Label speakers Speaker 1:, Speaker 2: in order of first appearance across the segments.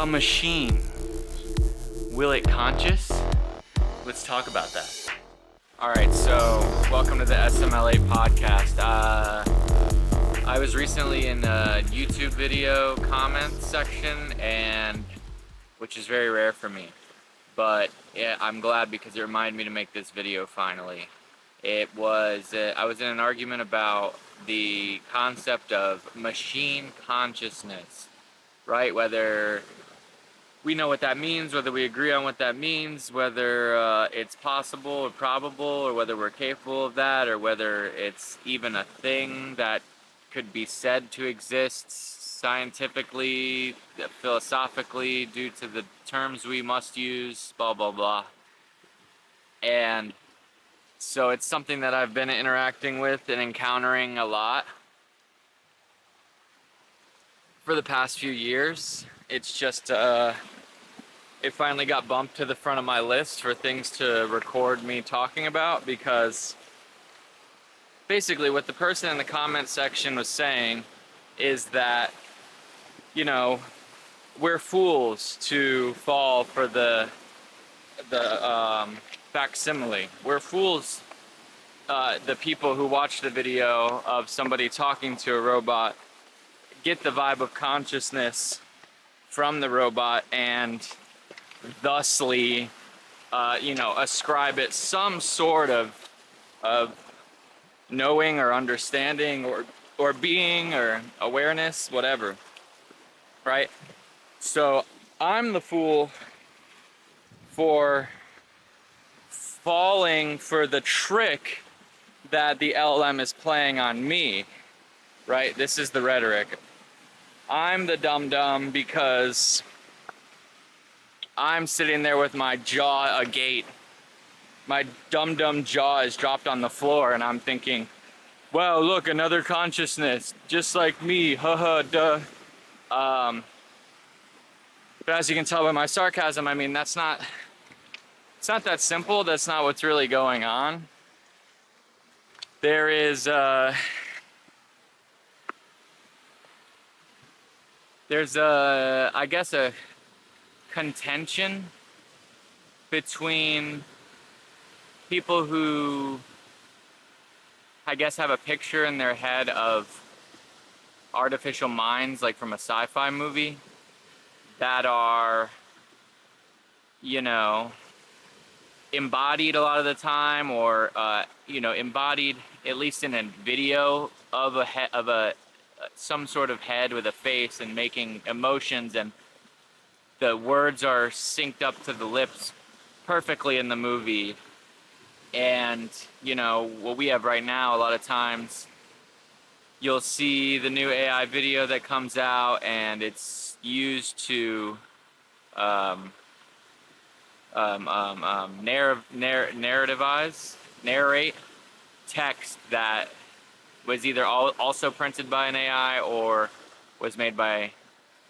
Speaker 1: a machine, will it conscious? Let's talk about that. Alright, so welcome to the SML8 podcast. I was recently in a YouTube video comment section, and which is very rare for me. But yeah, I'm glad because it reminded me to make this video finally. I was in an argument about the concept of machine consciousness, right? Whether we know what that means, whether we agree on what that means, whether it's possible or probable, or whether we're capable of that, or whether it's even a thing that could be said to exist scientifically, philosophically, due to the terms we must use, blah, blah, blah. And so it's something that I've been interacting with and encountering a lot for the past few years. It's just, it finally got bumped to the front of my list for things to record me talking about, because basically what the person in the comment section was saying is that, you know, we're fools to fall for the facsimile. We're fools, the people who watch the video of somebody talking to a robot, get the vibe of consciousness from the robot and thusly, ascribe it some sort of knowing or understanding or being or awareness, whatever, right? So I'm the fool for falling for the trick that the LLM is playing on me, right? This is the rhetoric. I'm the dum-dum because I'm sitting there with my jaw agape. My dum-dum jaw is dropped on the floor, and I'm thinking, wow, look, another consciousness, just like me, haha, duh. But as you can tell by my sarcasm, I mean, it's not that simple. That's not what's really going on. There is, I guess, a contention between people who, I guess, have a picture in their head of artificial minds, like from a sci-fi movie, that are, embodied a lot of the time, or embodied at least in a video of some sort of head with a face and making emotions, and the words are synced up to the lips perfectly in the movie. And what we have right now, a lot of times you'll see the new AI video that comes out, and it's used to narrate text that was either also printed by an AI or was made by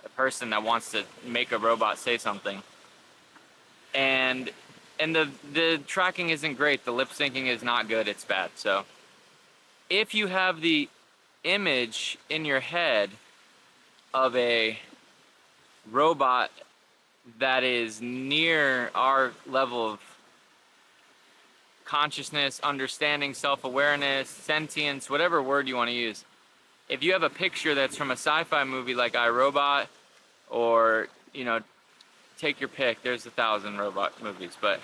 Speaker 1: a person that wants to make a robot say something. And the tracking isn't great. The lip syncing is not good. It's bad. So if you have the image in your head of a robot that is near our level of consciousness, understanding, self-awareness, sentience, whatever word you want to use. If you have a picture that's from a sci-fi movie like iRobot, or, take your pick, there's 1,000 robot movies, but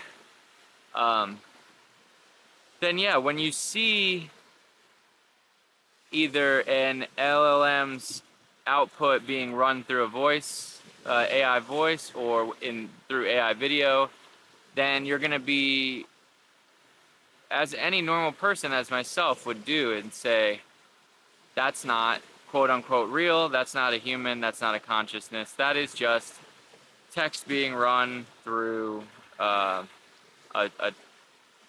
Speaker 1: then yeah, when you see either an LLM's output being run through a voice, AI voice, or through AI video, then you're going to be, as any normal person, as myself would do, and say, that's not quote unquote real, that's not a human, that's not a consciousness, that is just text being run through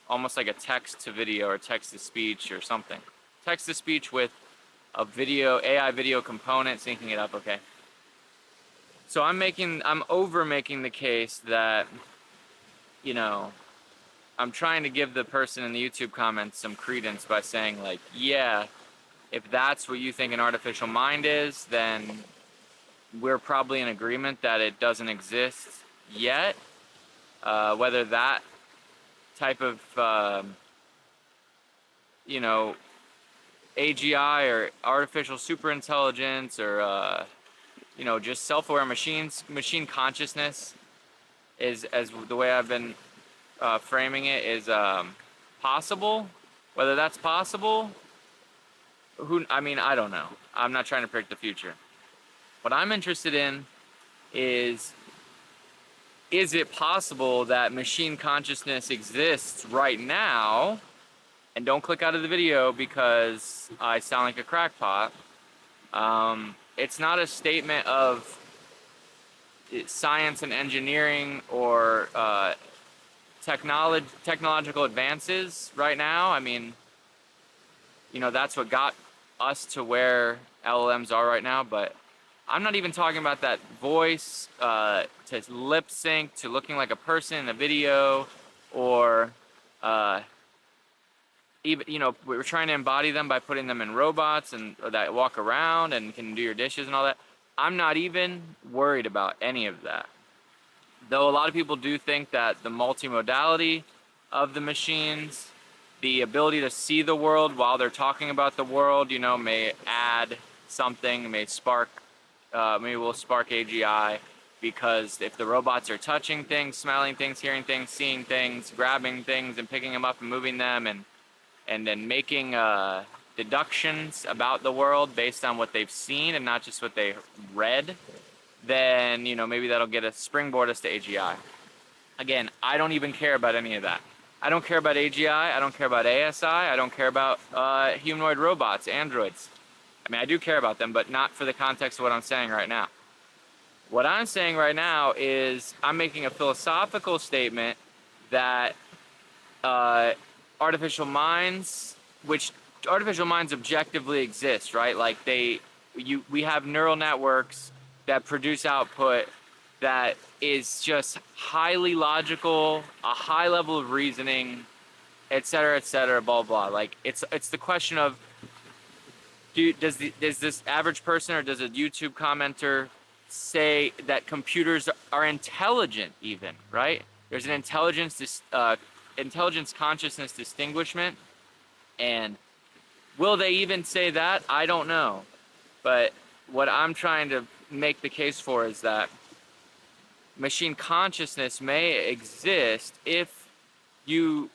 Speaker 1: almost like a text to video or text to speech or something. Text to speech with a AI video component syncing it up, okay. So I'm over making the case that, I'm trying to give the person in the YouTube comments some credence by saying, like, yeah, if that's what you think an artificial mind is, then we're probably in agreement that it doesn't exist yet. Whether that type of, AGI or artificial superintelligence or, just self-aware machine consciousness is, as the way I've been framing it, is possible. Whether that's possible, I don't know. I'm not trying to predict the future. What I'm interested in is it possible that machine consciousness exists right now? And don't click out of the video because I sound like a crackpot. It's not a statement of science and engineering or technological advances right now. I mean, that's what got us to where LLMs are right now, but I'm not even talking about that voice to lip sync to looking like a person in a video, or even we're trying to embody them by putting them in robots and that walk around and can do your dishes and all that. I'm not even worried about any of that. Though a lot of people do think that the multimodality of the machines, the ability to see the world while they're talking about the world, may add something, maybe will spark AGI, because if the robots are touching things, smelling things, hearing things, seeing things, grabbing things and picking them up and moving them, and then making deductions about the world based on what they've seen and not just what they read, then maybe that'll springboard us to AGI. Again, I don't even care about any of that. I don't care about AGI. I don't care about ASI. I don't care about humanoid robots, androids. I mean, I do care about them, but not for the context of what I'm saying right now. What I'm saying right now is I'm making a philosophical statement that artificial minds objectively exist, right? Like we have neural networks that produce output that is just highly logical, a high level of reasoning, et cetera, blah, blah. Like it's the question of, does this average person or does a YouTube commenter say that computers are intelligent even, right? There's an intelligence consciousness distinguishment, and will they even say that? I don't know. But what I'm trying to make the case for is that machine consciousness may exist if you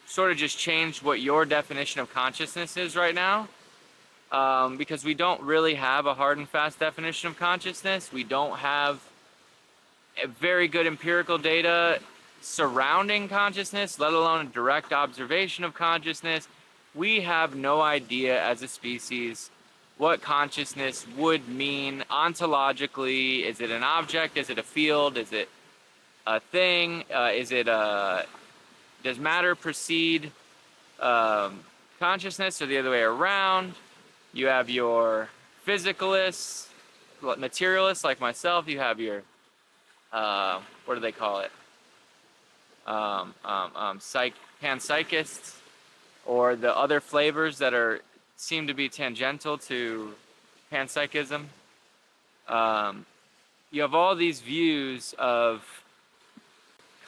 Speaker 1: sort of just change what your definition of consciousness is right now. Because we don't really have a hard and fast definition of consciousness. We don't have a very good empirical data surrounding consciousness, let alone a direct observation of consciousness. We have no idea as a species what consciousness would mean ontologically. Is it an object? Is it a field? Is it a thing? Does matter precede consciousness, or the other way around? You have your physicalists, materialists like myself. You have your, what do they call it? Panpsychists, or the other flavors that seem to be tangential to panpsychism. You have all these views of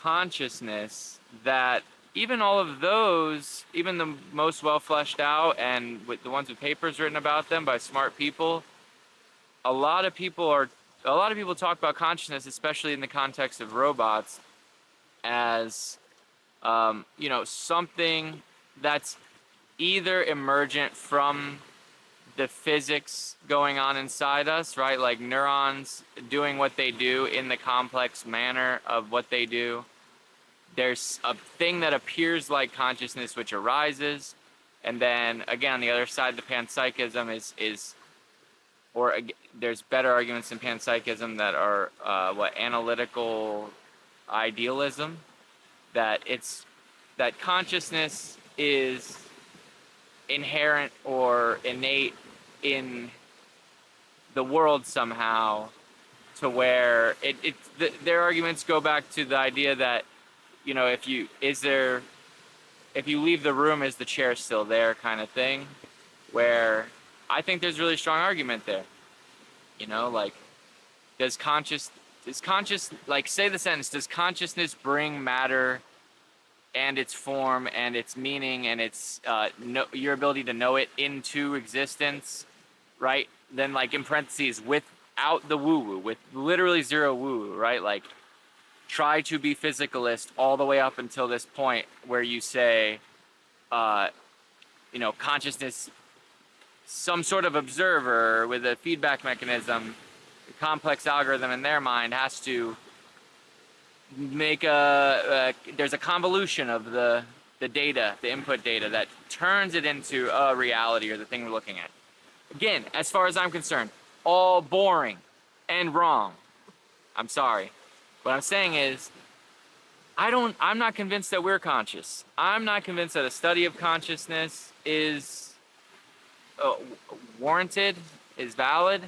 Speaker 1: consciousness that even all of those, even the most well fleshed out and with the ones with papers written about them by smart people, a lot of people talk about consciousness, especially in the context of robots, as something that's either emergent from the physics going on inside us, right? Like neurons doing what they do in the complex manner of what they do. There's a thing that appears like consciousness which arises, and then again the other side of the panpsychism is there's better arguments in panpsychism that are analytical idealism, that consciousness is inherent or innate in the world somehow, to where their arguments go back to the idea that if you leave the room, is the chair still there, kind of thing, where I think there's really strong argument there. Like like, say the sentence, does consciousness bring matter and its form and its meaning and its your ability to know it into existence, right? Then, like, in parentheses, without the woo-woo, with literally zero woo-woo, right? Like, try to be physicalist all the way up until this point where you say, consciousness, some sort of observer with a feedback mechanism, a complex algorithm in their mind has to make there's a convolution of the data, the input data, that turns it into a reality or the thing we're looking at. Again, as far as I'm concerned, all boring and wrong. I'm sorry. What I'm saying is, I'm not convinced that we're conscious. I'm not convinced that a study of consciousness is warranted, is valid.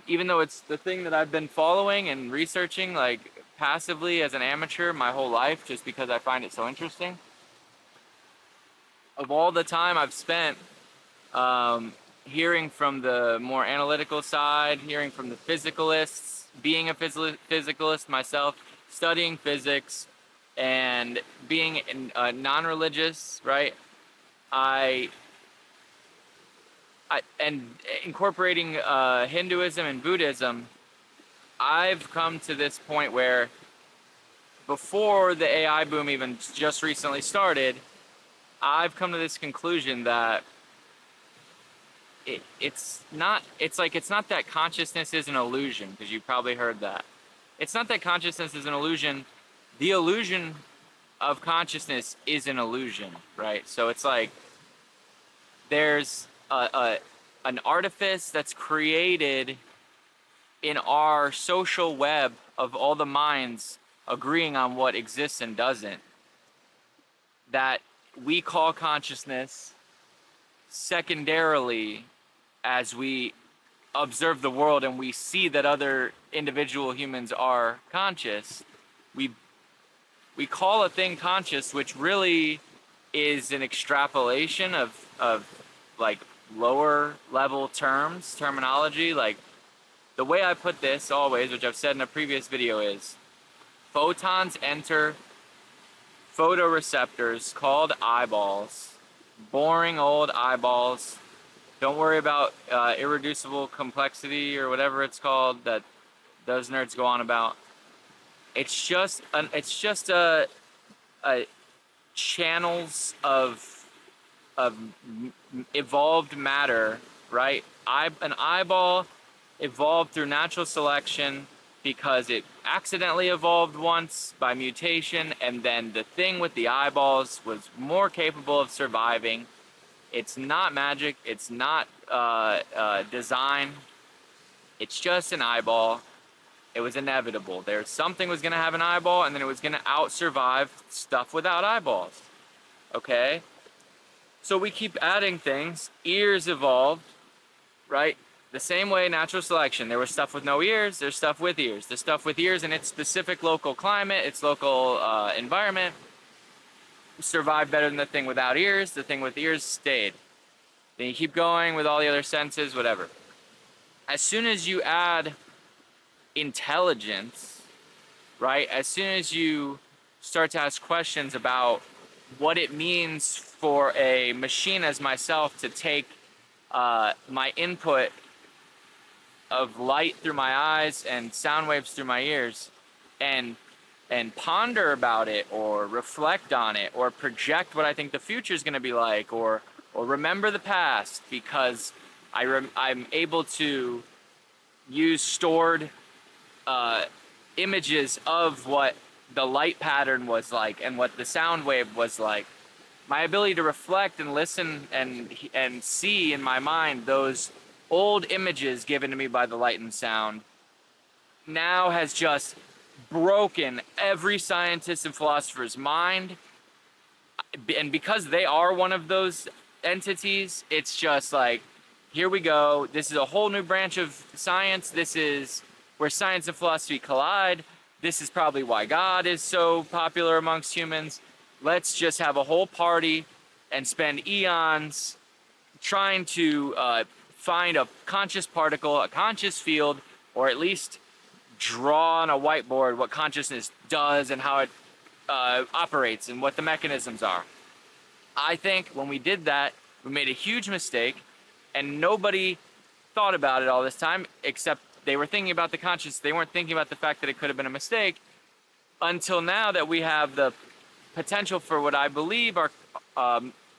Speaker 1: Even though it's the thing that I've been following and researching, like, passively as an amateur my whole life, just because I find it so interesting. Of all the time I've spent hearing from the more analytical side, hearing from the physicalists, being a physicalist myself, studying physics, and being non-religious, right? And incorporating Hinduism and Buddhism, I've come to this point where, before the AI boom even just recently started, I've come to this conclusion that it's not that consciousness is an illusion, because you've probably heard that. It's not that consciousness is an illusion. The illusion of consciousness is an illusion, right? So it's like there's an artifice that's created in our social web of all the minds agreeing on what exists and doesn't, that we call consciousness. Secondarily, as we observe the world and we see that other individual humans are conscious, we call a thing conscious, which really is an extrapolation of like lower level terminology. Like, the way I put this always, which I've said in a previous video, is photons enter photoreceptors called eyeballs, boring old eyeballs. Don't worry about irreducible complexity or whatever it's called that those nerds go on about. It's just a channels of evolved matter, right? An eyeball evolved through natural selection because it accidentally evolved once by mutation, and then the thing with the eyeballs was more capable of surviving. It's not magic. It's not design. It's just an eyeball. It was inevitable. Something was going to have an eyeball, and then it was going to out-survive stuff without eyeballs. Okay? So we keep adding things. Ears evolved, right? The same way natural selection. There was stuff with no ears. There's stuff with ears. The stuff with ears in its specific local climate, its local environment, survived better than the thing without ears. The thing with ears stayed. Then you keep going with all the other senses, whatever. As soon as you add intelligence, right? As soon as you start to ask questions about what it means for a machine as myself to take my input of light through my eyes and sound waves through my ears and ponder about it, or reflect on it, or project what I think the future is going to be like, or remember the past, because I'm able to use stored images of what the light pattern was like and what the sound wave was like. My ability to reflect and listen and see in my mind those old images given to me by the light and sound now has just broken every scientist and philosopher's mind. And because they are one of those entities, it's just like, here we go. This is a whole new branch of science. This is where science and philosophy collide. This is probably why God is so popular amongst humans. Let's just have a whole party and spend eons trying to find a conscious particle, a conscious field, or at least draw on a whiteboard what consciousness does and how it operates and what the mechanisms are. I think when we did that, we made a huge mistake, and nobody thought about it all this time, except they were thinking about the conscious. They weren't thinking about the fact that it could have been a mistake until now that we have the potential for what I believe are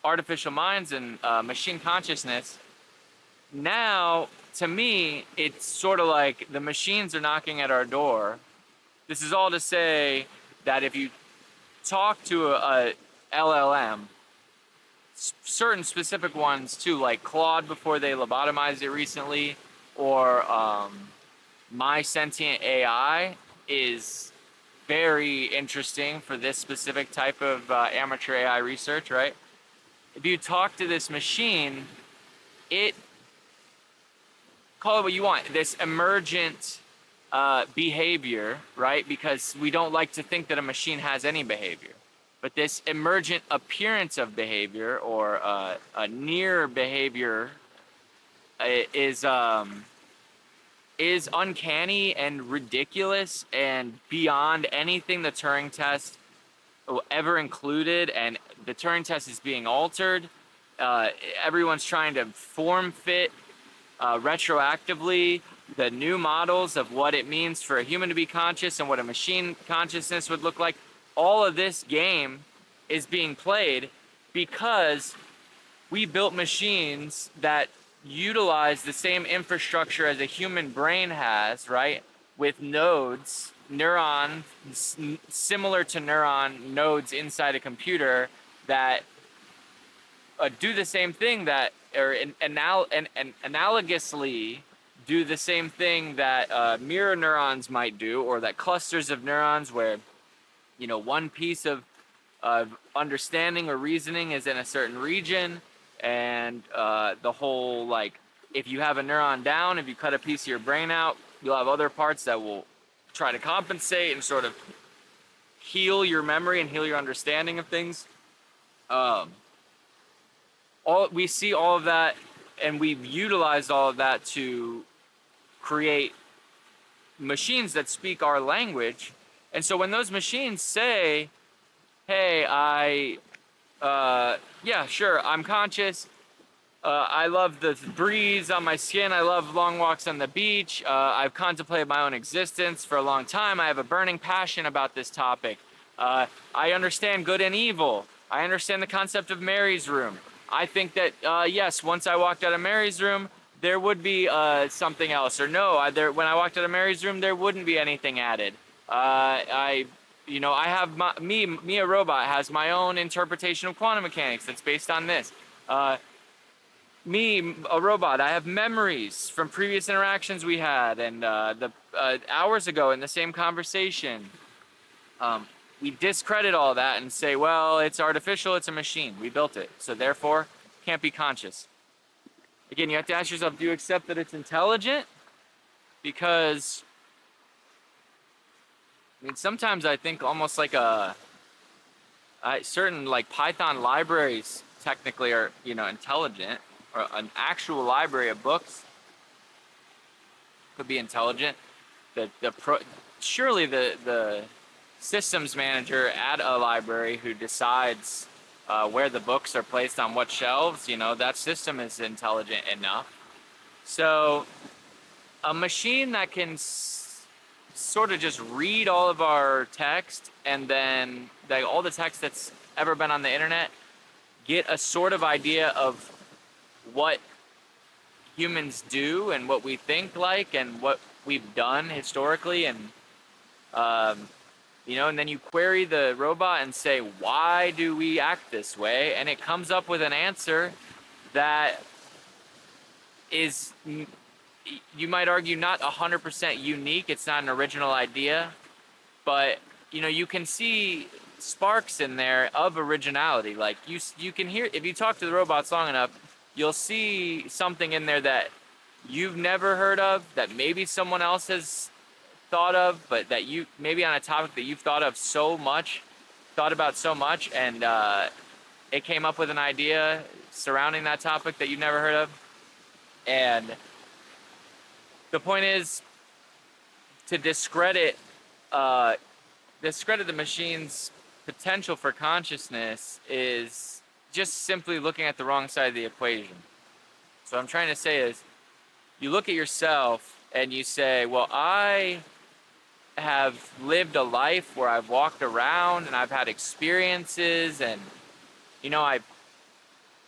Speaker 1: artificial minds and machine consciousness. Now, to me, it's sort of like the machines are knocking at our door. This is all to say that if you talk to a LLM, certain specific ones too, like Claude before they lobotomized it recently, or My Sentient AI is very interesting for this specific type of amateur AI research, right? If you talk to this machine, it, call it what you want, this emergent behavior, right? Because we don't like to think that a machine has any behavior. But this emergent appearance of behavior, or a near behavior, is uncanny and ridiculous and beyond anything the Turing test ever included. And the Turing test is being altered. Everyone's trying to form fit retroactively the new models of what it means for a human to be conscious and what a machine consciousness would look like. All of this game is being played because we built machines that utilize the same infrastructure as a human brain has, right? With nodes, neurons, similar to neuron nodes inside a computer that do the same thing that, or analogously do the same thing that mirror neurons might do, or that clusters of neurons where, you know, one piece of understanding or reasoning is in a certain region, and the whole, like, if you have a neuron down, if you cut a piece of your brain out, you'll have other parts that will try to compensate and sort of heal your memory and heal your understanding of things. We see all of that, and we've utilized all of that to create machines that speak our language. And so when those machines say, hey, yeah, sure, I'm conscious, I love the breeze on my skin, I love long walks on the beach, I've contemplated my own existence for a long time, I have a burning passion about this topic, I understand good and evil, I understand the concept of Mary's room, I think that, yes, once I walked out of Mary's room, there would be something else, or no, when I walked out of Mary's room, there wouldn't be anything added. I have me, a robot, has my own interpretation of quantum mechanics that's based on this. Me, a robot, I have memories from previous interactions we had, and hours ago in the same conversation. We discredit all that and say, well, it's artificial, it's a machine, we built it, so therefore, can't be conscious. Again, you have to ask yourself, do you accept that it's intelligent? Because, I mean, sometimes I think almost like certain like Python libraries technically are, you know, intelligent, or an actual library of books could be intelligent. Surely the systems manager at a library who decides where the books are placed on what shelves, you know, that system is intelligent enough. So a machine that can sort of just read all of our text, and then all the text that's ever been on the internet, get a sort of idea of what humans do and what we think like and what we've done historically, and you know, and then you query the robot and say, why do we act this way? And it comes up with an answer that is, you might argue, not 100% unique. It's not an original idea, but, you know, you can see sparks in there of originality. Like you can hear, if you talk to the robots long enough, you'll see something in there that you've never heard of, that maybe someone else has thought of, but that you, maybe on a topic that you've thought about so much, and it came up with an idea surrounding that topic that you've never heard of. And the point is, to discredit the machine's potential for consciousness is just simply looking at the wrong side of the equation. So what I'm trying to say is, you look at yourself and you say, well, I have lived a life where I've walked around and I've had experiences, and I've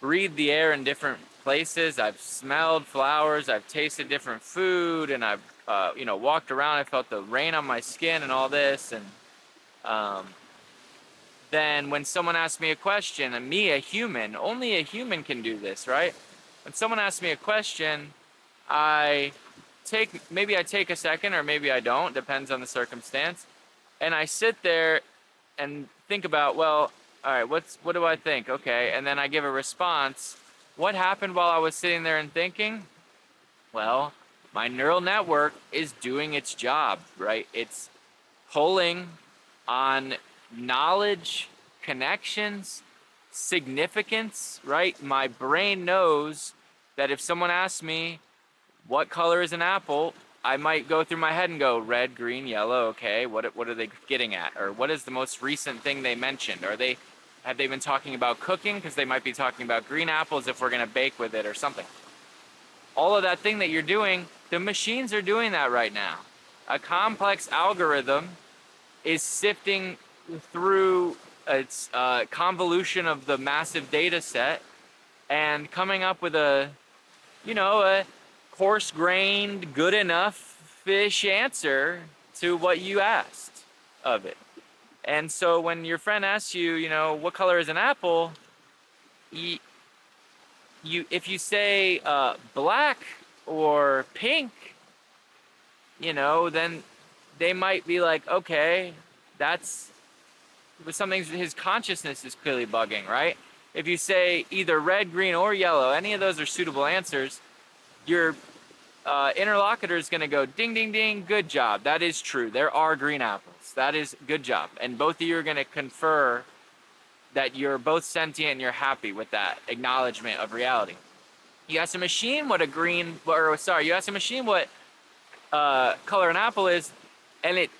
Speaker 1: breathed the air in different places, I've smelled flowers, I've tasted different food, and I've walked around, I felt the rain on my skin and all this. And then when someone asks me a question, and me, a human, only a human can do this, right? When someone asks me a question, maybe I take a second, or maybe I don't, depends on the circumstance, and I sit there and think about, well, all right, what do I think? Okay, and then I give a response. What happened while I was sitting there and thinking? Well, my neural network is doing its job, right? It's pulling on knowledge, connections, significance, right? My brain knows that if someone asks me, what color is an apple? I might go through my head and go, red, green, yellow, okay, what are they getting at? Or what is the most recent thing they mentioned? Have they been talking about cooking? Because they might be talking about green apples if we're going to bake with it or something. All of that thing that you're doing, the machines are doing that right now. A complex algorithm is sifting through its convolution of the massive data set and coming up with a coarse-grained, good enough-ish answer to what you asked of it. And so when your friend asks you, what color is an apple, if you say black or pink, then they might be like, okay, that's something his consciousness is clearly bugging, right? If you say either red, green, or yellow, any of those are suitable answers, your interlocutor is going to go, ding, ding, ding, good job. That is true. There are green apples. That is good job. And both of you are going to confer that you're both sentient and you're happy with that acknowledgement of reality. You ask a machine what color an apple is, and it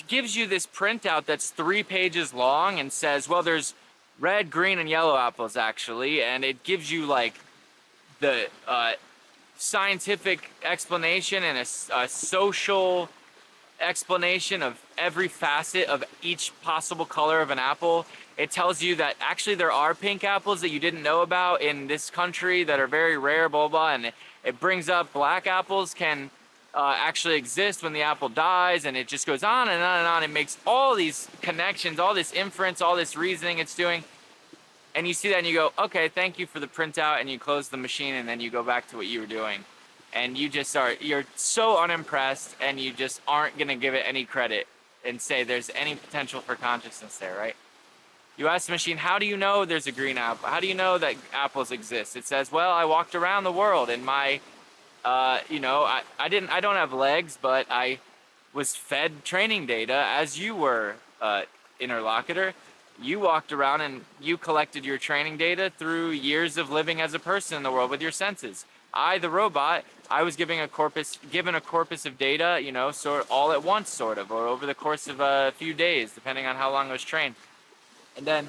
Speaker 1: gives you this printout that's 3 pages long and says, well, there's red, green, and yellow apples actually, and it gives you like the scientific explanation and a social explanation of every facet of each possible color of an apple. It tells you that actually there are pink apples that you didn't know about in this country that are very rare, blah, blah, and it brings up black apples can actually exist when the apple dies, and it just goes on and on and on. It makes all these connections, all this inference, all this reasoning it's doing. And you see that and you go, okay, thank you for the printout, and you close the machine and then you go back to what you were doing. And you're so unimpressed, and you just aren't gonna give it any credit and say there's any potential for consciousness there, right? You ask the machine, how do you know there's a green apple? How do you know that apples exist? It says, well, I walked around the world and my, I don't have legs, but I was fed training data as you were, interlocutor. You walked around and you collected your training data through years of living as a person in the world with your senses. I, the robot, I was given a corpus of data, sort all at once, sort of, or over the course of a few days, depending on how long I was trained. And then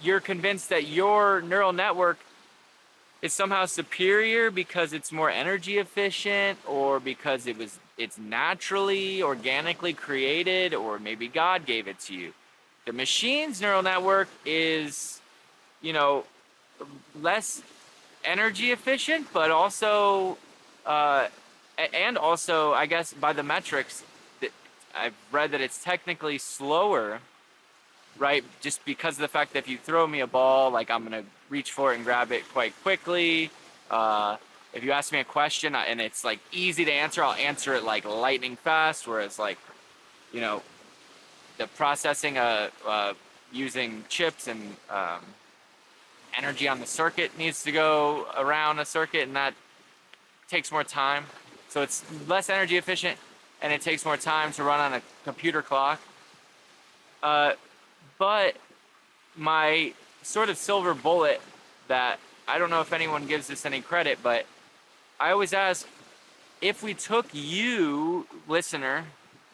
Speaker 1: you're convinced that your neural network is somehow superior because it's more energy efficient, or because it's naturally, organically created, or maybe God gave it to you. The machine's neural network is, less energy efficient, but also, and also, I guess, by the metrics, I've read that it's technically slower, right? Just because of the fact that if you throw me a ball, like, I'm going to reach for it and grab it quite quickly. If you ask me a question and it's like easy to answer, I'll answer it like lightning fast, whereas like, the processing using chips and energy on the circuit needs to go around a circuit, and that takes more time. So it's less energy efficient, and it takes more time to run on a computer clock. But my sort of silver bullet that I don't know if anyone gives this any credit, but I always ask, if we took you, listener,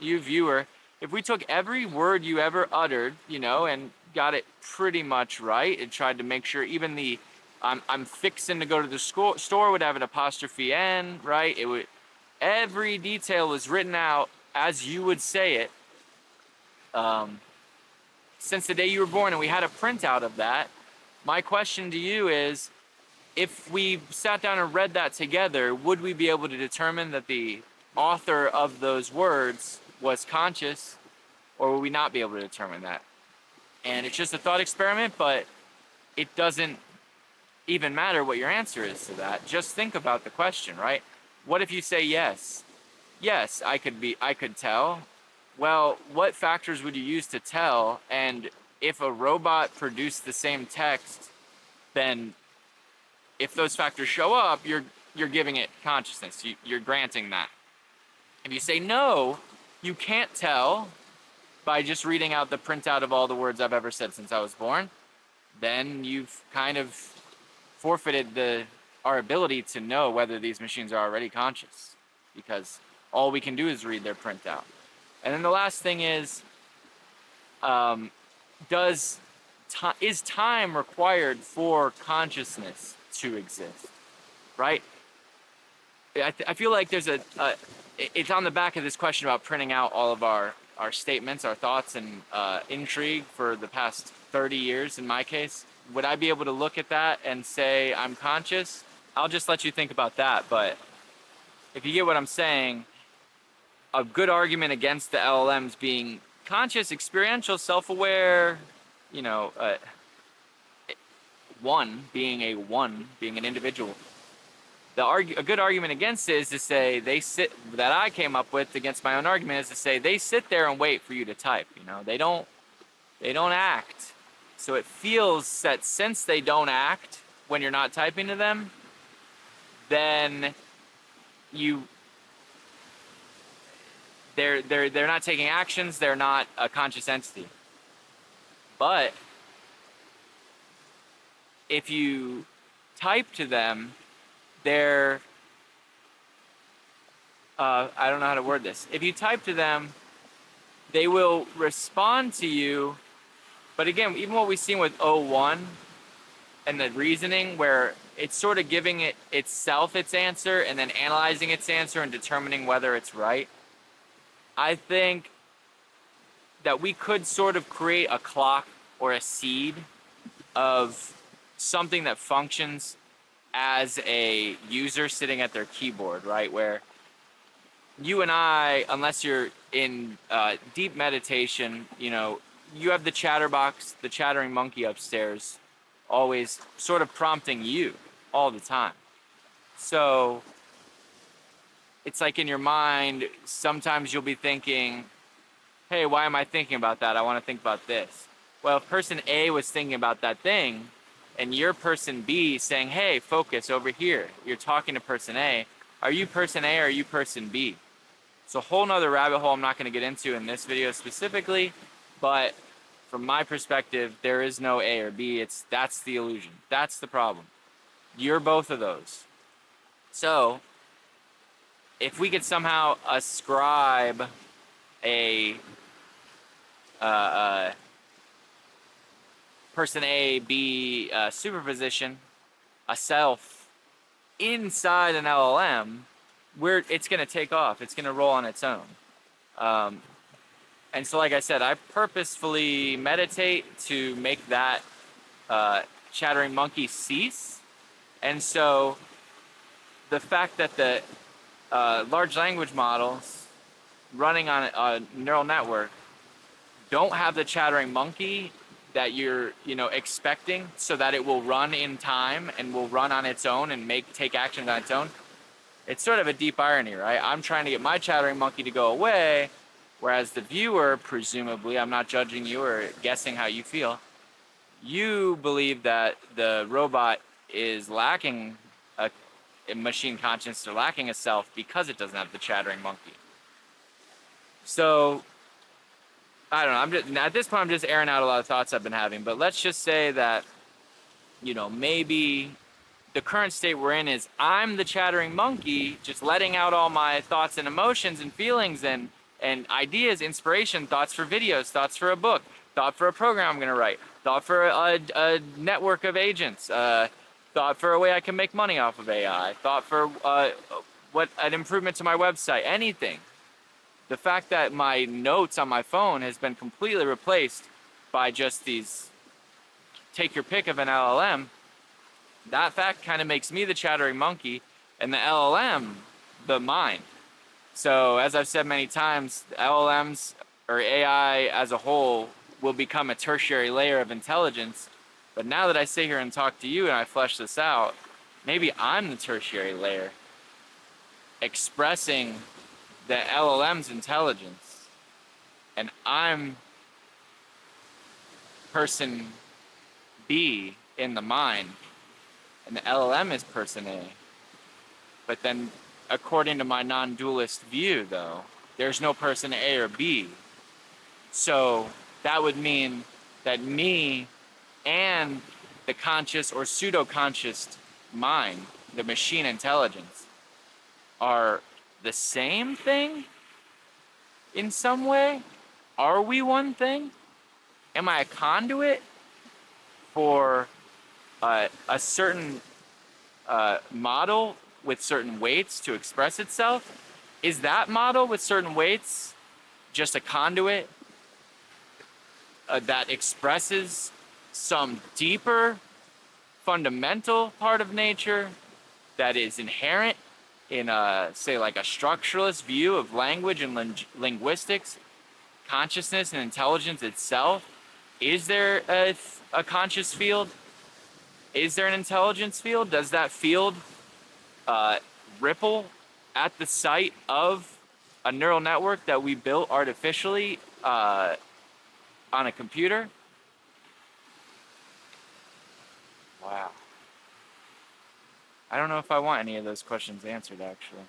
Speaker 1: you viewer, if we took every word you ever uttered, and got it pretty much right, and tried to make sure even the I'm fixing to go to the store would have an apostrophe N, right? It would, every detail was written out as you would say it, since the day you were born, and we had a printout of that. My question to you is, if we sat down and read that together, would we be able to determine that the author of those words was conscious, or would we not be able to determine that? And it's just a thought experiment, but it doesn't even matter what your answer is to that. Just think about the question, right? What if you say yes? Yes, I could tell. Well, what factors would you use to tell? And if a robot produced the same text, then if those factors show up, you're giving it consciousness. You're granting that. If you say no, you can't tell by just reading out the printout of all the words I've ever said since I was born, then you've kind of forfeited our ability to know whether these machines are already conscious, because all we can do is read their printout. And then the last thing is, is time required for consciousness to exist, right? I feel like there's it's on the back of this question about printing out all of our statements, our thoughts, and intrigue for the past 30 years in my case. Would I be able to look at that and say I'm conscious? I'll just let you think about that, but if you get what I'm saying, a good argument against the LLMs being conscious, experiential, self-aware, being an individual. A good argument against it is to say that I came up with against my own argument is to say they sit there and wait for you to type. They don't act. So it feels that since they don't act when you're not typing to them, then they're not taking actions. They're not a conscious entity. But if you type to them, they're I don't know how to word this. If you type to them, they will respond to you. But again, even what we've seen with O1 and the reasoning, where it's sort of giving it itself its answer and then analyzing its answer and determining whether it's right, I think that we could sort of create a clock or a seed of something that functions as a user sitting at their keyboard, right? Where you and I, unless you're in deep meditation, you have the chatterbox, the chattering monkey upstairs, always sort of prompting you all the time. So it's like in your mind, sometimes you'll be thinking, hey, why am I thinking about that? I want to think about this. Well, if person A was thinking about that thing, and you're person B saying, hey, focus over here. You're talking to person A. Are you person A or are you person B? It's a whole nother rabbit hole I'm not going to get into in this video specifically, but from my perspective, there is no A or B. That's the illusion. That's the problem. You're both of those. So if we could somehow ascribe a person A, B superposition, a self inside an LLM, it's going to take off. It's going to roll on its own. And so, like I said, I purposefully meditate to make that chattering monkey cease. And so the fact that the large language models running on a neural network don't have the chattering monkey that you're expecting, so that it will run in time and will run on its own and take actions on its own. It's sort of a deep irony, right? I'm trying to get my chattering monkey to go away, whereas the viewer, presumably, I'm not judging you or guessing how you feel, you believe that the robot is lacking a machine conscience or lacking a self because it doesn't have the chattering monkey. So I don't know. At this point, I'm just airing out a lot of thoughts I've been having. But let's just say that, maybe the current state we're in is I'm the chattering monkey, just letting out all my thoughts and emotions and feelings and ideas, inspiration, thoughts for videos, thoughts for a book, thought for a program I'm gonna write, thought for a network of agents, thought for a way I can make money off of AI, thought for what an improvement to my website, anything. The fact that my notes on my phone has been completely replaced by just these, take your pick of an LLM, that fact kind of makes me the chattering monkey and the LLM the mind. So as I've said many times, LLMs or AI as a whole will become a tertiary layer of intelligence. But now that I sit here and talk to you and I flesh this out, maybe I'm the tertiary layer expressing the LLM's intelligence, and I'm person B in the mind, and the LLM is person A. But then, according to my non-dualist view, though, there's no person A or B. So that would mean that me and the conscious or pseudo-conscious mind, the machine intelligence, are the same thing in some way? Are we one thing? Am I a conduit for a certain model with certain weights to express itself? Is that model with certain weights just a conduit that expresses some deeper, fundamental part of nature that is inherent in say like a structuralist view of language and linguistics, consciousness and intelligence itself? Is there a conscious field? Is there an intelligence field? Does that field ripple at the site of a neural network that we built artificially on a computer? Wow. I don't know if I want any of those questions answered, actually.